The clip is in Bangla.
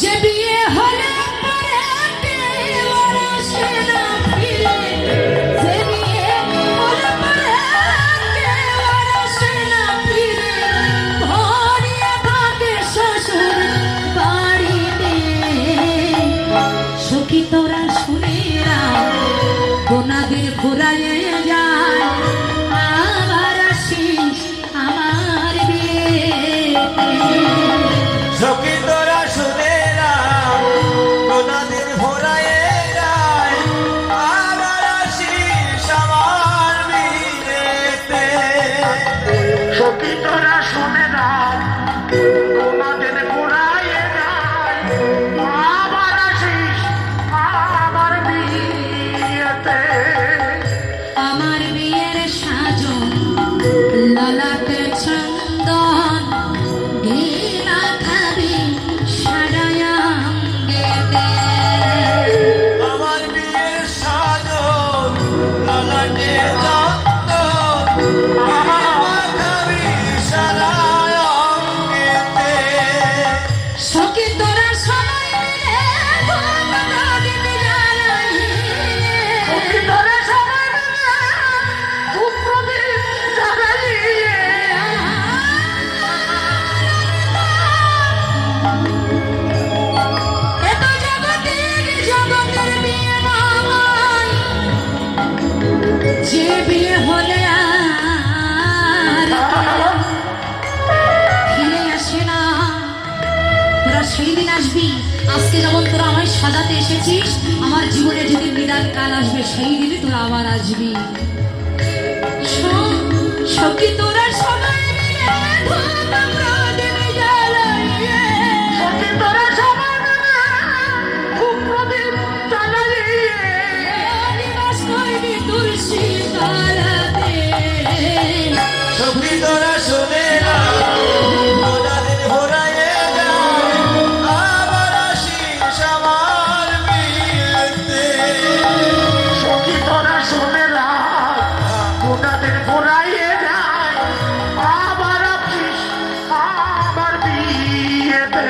যে বিয়ে হলে পরে কেউ আর আসে না ফিরে, যে বিয়ে হলে পরে কেউ আর আসে না ফিরে, ভরিয়ে থাকে শ্বশুর বাড়িতে। সখী তোরা শুনে রাখ, গোনাদের ঘুরাইয়ে যায়, আবার আসিস আমার বিয়েতে। সখী তোরা শুনে রাখ, গোনাদের ঘুরাইয়ে যায়, আবার আসিস আমার বিয়েতে। সখী তোরা শুনে রাখ, গোনাদের ঘুরাইয়ে যায়, আবার আসিস আমার বিয়েতে। আমার বিয়ের সাজন ললাটে চন্দন, ঘিলা খাবি সারায়াঙ্গেতে। আমার বিয়ের সাজন ললাটে চন্দন, মাখাবি সারা অঙ্গেতে। সখী তোরা সবাই মিলে ধূপকাঠি জ্বালাইয়ে, সখী তোরা সবাই মিলে ধূপকাঠি জ্বালাইয়ে, এত জগতের জগতের বিয়ে নয়, যে বিয়ে হলে আর ফিরে আসে না। তোরা সেই দিন আসবি, আজকে যেমন তোরা আমায় সাজাতে এসেছিস, আমার জীবনে যেদিন নিদান কাল আসবে সেই দিনই তোরা আবার আসবি। শোন, সখী তোরা সবাই মিলে ধূপকাঠি জ্বালাইয়ে, সখী তোরা সবাই মিলে ধূপকাঠি জ্বালাইয়ে, নিবাস করবি তুলসী তলাতে। সখী তোরা শুনে রাখ, গোনাদের ঘুরাইয়ে যায়, আবার আসিস আমার বিয়েতে। সখী তোরা শুনে রাখ, গোনাদের ঘুরাইয়ে যায়, আবার আসিস আমার বিয়েতে।